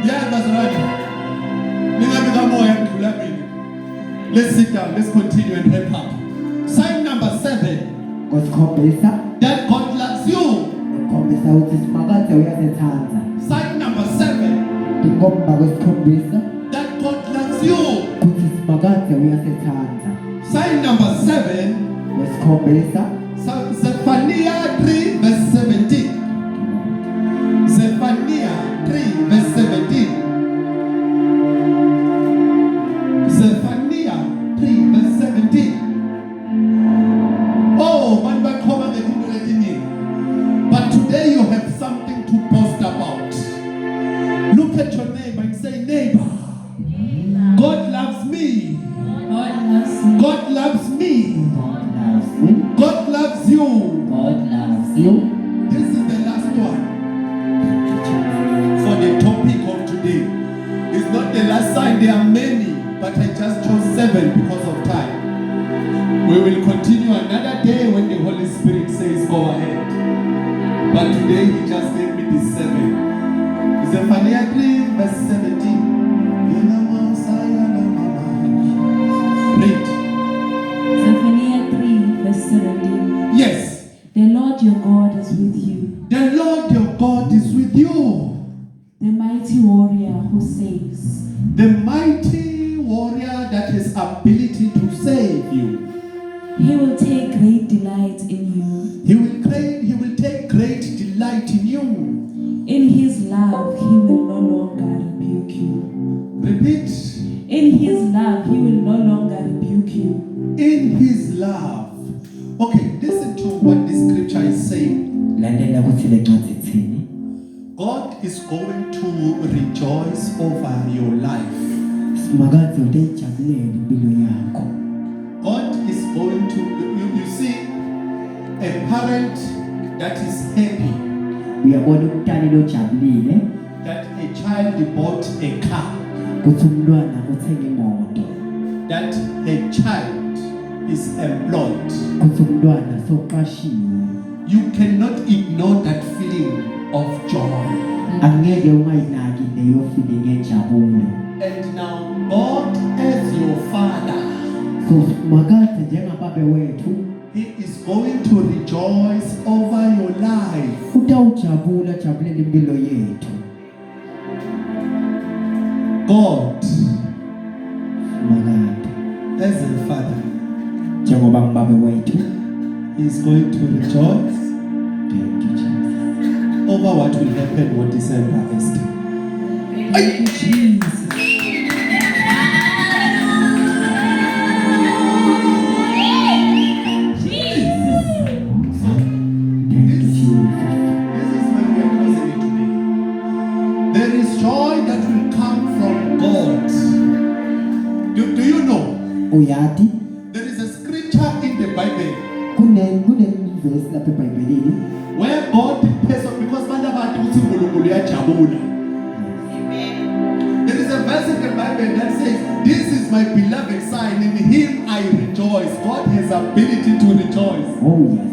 Yeah, that's right. Let's sit down. Let's continue and wrap up. Sign number 7. Kusikhombisa That God loves you. ukhombisa ukuthi simakade uyasethanda. Sign number 7. Inkomba kwesikhombisa That God loves you. ukuthi simakade uyasethanda. Sign number 7. Kwesikhombisa Zephaniah 3 verse 17. Zephaniah 3 verse 17. Zephaniah 3 verse 17. Oh, man, but today you have something to boast about. Look at your neighbor and say, neighbor, God loves me. God loves you. God loves me. God loves me. God loves you. God loves you. This is the last one for the topic of today. It's not the last sign, there are many, but I just chose 7 because of time. We will continue another day when the Holy Spirit says go ahead. But today he just gave me the 7. Zephaniah 3 verse 17. Read. Zephaniah 3 verse 17. Yes. The Lord your God is with you, The Lord your God is with you. the mighty warrior who saves. The mighty warrior that has ability to save you. He will take great delight in you. He will take great delight in you. In his love, he will no longer rebuke you. Repeat. In his love, he will no longer rebuke you. In his love. Okay, listen to what the scripture is saying. landela ukuthi le ncwadi ithini. God is going to rejoice over your life. Simakade utayijabulele impilo yakho. God is going to, you see, a parent that is happy Uyabona umntana lojabulile that a child bought a car, ukuthi umntwana uthenga imoto, that a child is employed. ukuthi umntwana soqashiwe. You cannot ignore that feeling of joy. Angeke ungayinaki le eyofike ngenjabulo. And now God as your Father, So makathi njengababe wethu He is going to rejoice over your life. utawujabula jabulela impilo yethu. God Makathi as a Father, njengoba ngababe wethu. He is going to rejoice Thank you, Jesus. over what will happen on December 1st. Thank you, Jesus. This is why we are closing it today. There is joy that will come from God. Do you know? Uyati There is a scripture in the Bible kune verse lapha eBhayibhelini where God person because bantu abathi ukuthi uNkulunkulu uyajabula. There is a verse in the Bible that says, "This is my beloved son, in him I rejoice." God has ability to rejoice. Oh yes.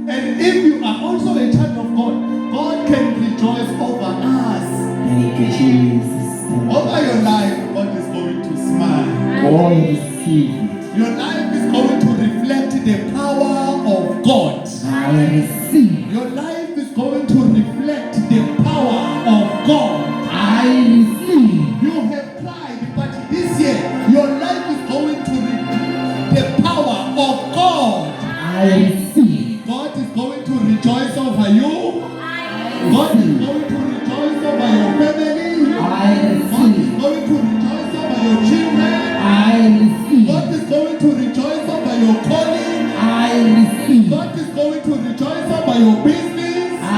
And if you are also a child of God, God can rejoice over us. Thank you, Jesus. Over your life, God is going to smile. Oh, receive it. Your life is going to reflect the power of God. I receive. Your life is going to reflect the power of God. I receive. You have cried, but this year, your life is going to reflect the power of God. I receive. God is going to rejoice over you. God is going to rejoice over your family. I God is receive. going to rejoice over your children. I receive. God is going to rejoice over your calling. I receive. God is going to rejoice over your business. I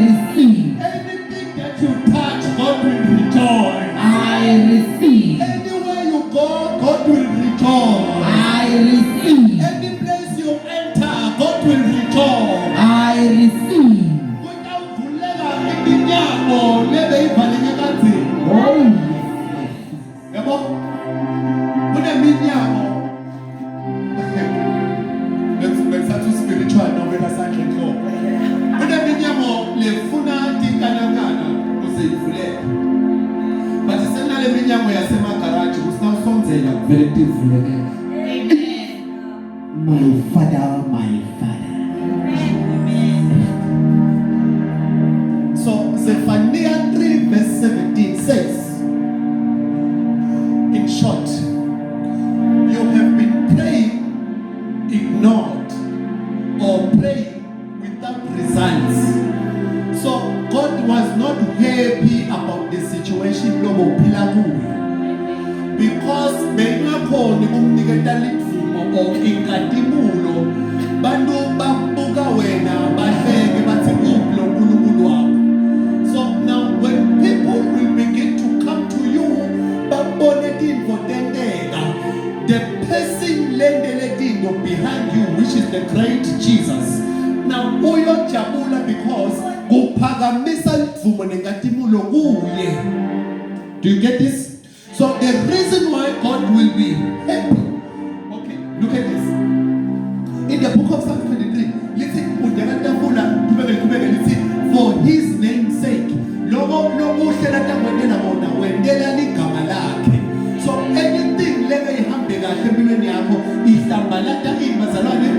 receive. Anything that you touch, God will rejoice. I receive. Anywhere you go, God will rejoice. I receive. Any place you enter, God will rejoice. I receive. Kutavuleka iminyango lebe ivaleke kanzima. Oh yes. Yabo? Kuneminyango. Let's spiritual novela sakhe lo. Kuneminyango lefuna tinkanakana kuze ivuleke. But senale minyango yasemagaraji usinawusonzela kuvele tivuleke. My Father, my Father. So Zephaniah 3 verse 17 says, in short, you have been praying, ignored, or praying without results. So God was not happy about the situation because bengakhona ukumniketa lithumo or inkadimulo bantu babuka wena bahleke bathi uphi uNkulunkulu wakho. So now when people will begin to come to you babone tinto tenteka, the person lendele tinto behind you, which is the great Jesus, now uyojabula because kuphakamisa lithumo nenkadimulo kuye. Do you get this? So the reason why God will be happy. Okay, look at this. In the book of Psalm 23, listen, for his name's sake. So anything lebe ihambe kahle empilweni yakho ihlambalata ibazalwane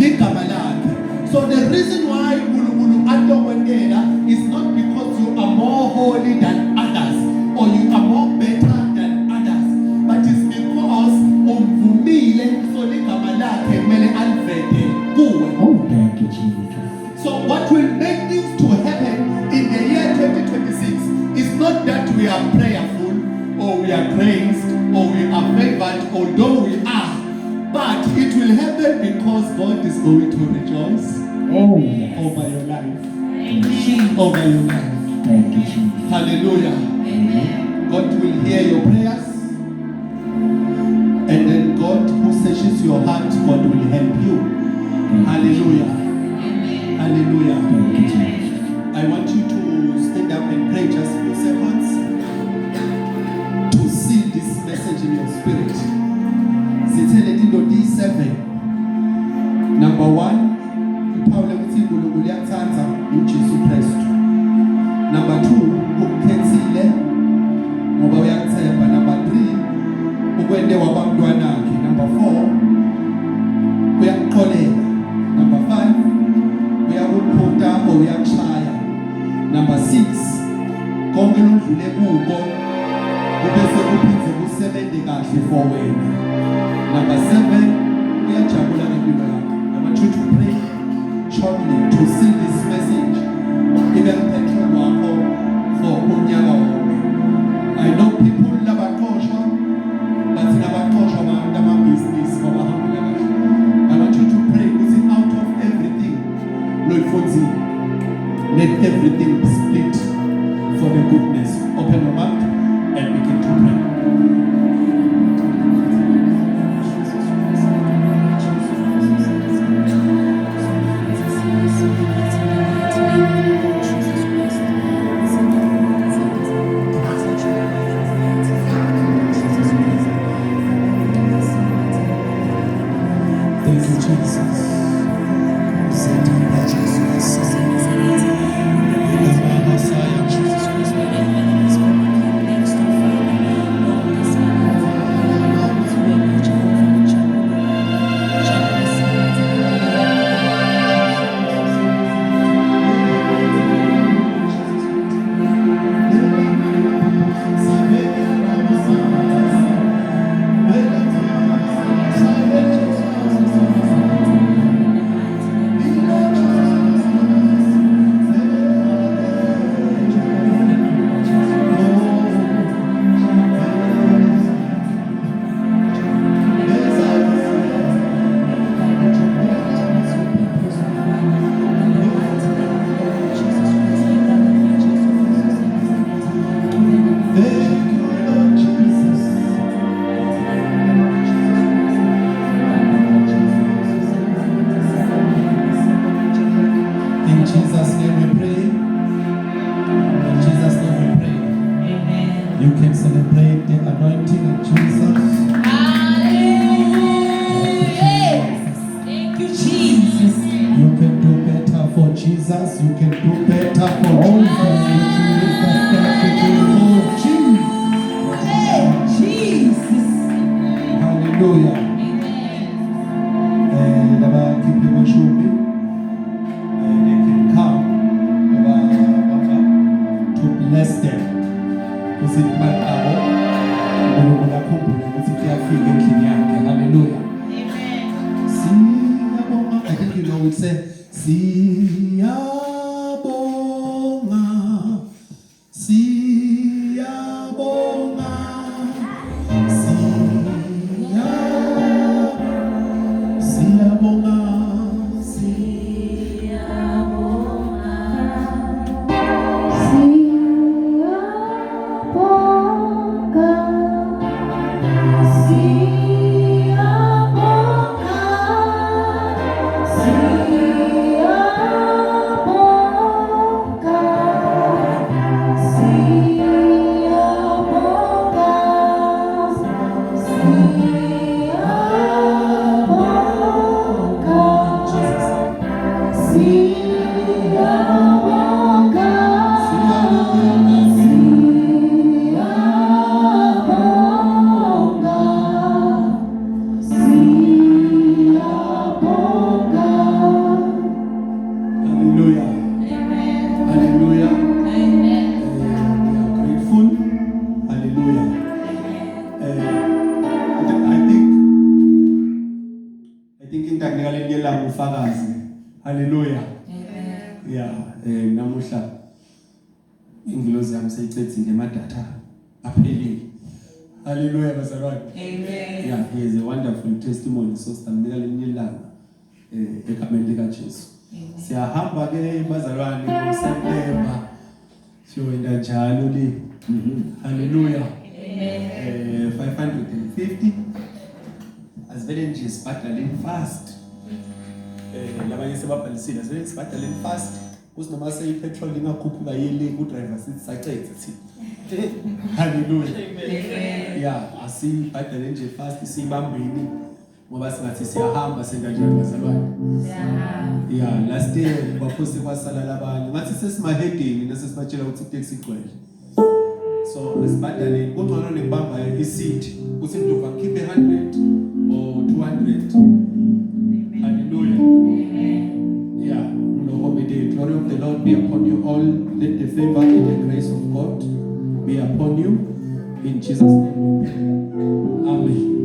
ligama lakhe. So the reason why uNkulunkulu atokwendela is not because you are more holy than others or you are more better than others, but it's because umvumile so ligama lakhe kumele alivede kuwe. Oh, thank you, Jesus. So what will make things to happen in the year 2026 is not that we are prayerful or we are praised or we are favored, although we are, but it will happen because God is going to rejoice Oh yes. over your life. Over your life. Thank you, Jesus. Hallelujah. God will hear your prayers. And then God who searches your heart, God will help you. Hallelujah. Hallelujah. Thank you, Jesus. I want you to stand up and pray just a few seconds to seal this message in your spirit. Sithele tindo D7. Number 1, uPaul ukuthi uNkulunkulu uyakuthanda uJesu Kristu. Number 2, ukukhetha ngoba uyakuthemba. Number 3, ukwende wabamntwanakhe. Number 4, uyakuxolela. Number 5, uyakuphuta or uyakushaya. Number 6, konke lodlule kuko ubese kuphinde kusebenze kahle for wena. Number 7, uyajabula ngempilo yakho. I want you to pray shortly to see this message. Even petrol wakho for unyaka wonke. I know people labaxoshwa, but sinabaxoshwa abantu ama-business ngoba hambile kahle. I want you to pray ukuthi out of everything, Lord Fonzi, let everything be split for the goodness. Open your mouth and begin to pray. Thank you, Jesus. You can celebrate the anointing of Jesus. Hallelujah. Thank you, Jesus. You can do better for Jesus. You can do better for Jesus. Hey, Jesus. Hallelujah. Keep the worship. They can come to bless them. Hallelujah. Siyabonga. I think you know it says Siyabonga. Siyabonga. Siyabonga. Hallelujah. Yeah, namuhla ingilozi yami seyicethile emadata aphelile. Hallelujah bazalwane. Amen. Yeah, he has a wonderful testimony, so stamnika lelinye ilanga egameni lika Jesu. Siyahamba ke bazalwane ngoSeptember. Siyoenda njalo le. Hallelujah. Amen. 550 asivele nje sibhadale fast. Labanye sebabhalisile asivele sibhadale fast. Kusinoma seyipetrol ingakhuphuka yele ku driver sithi sacethe thina. Hallelujah. Amen. Yeah, asibhadale nje fast sibambeni ngoba singathi siyahamba senda njalo bazalwane. Yeah, last year kwaphose kwasala labanye. Ngathi sesimahedeni nasesibatshela ukuthi itaxi igcwele. So asibhadale kungcono nibamba iseed uthi mntu akhiphe 100 or 200. Hallelujah. Yeah, no, may the glory of the Lord be upon you all. Let the favor and the grace of God be upon you. In Jesus' name. Amen.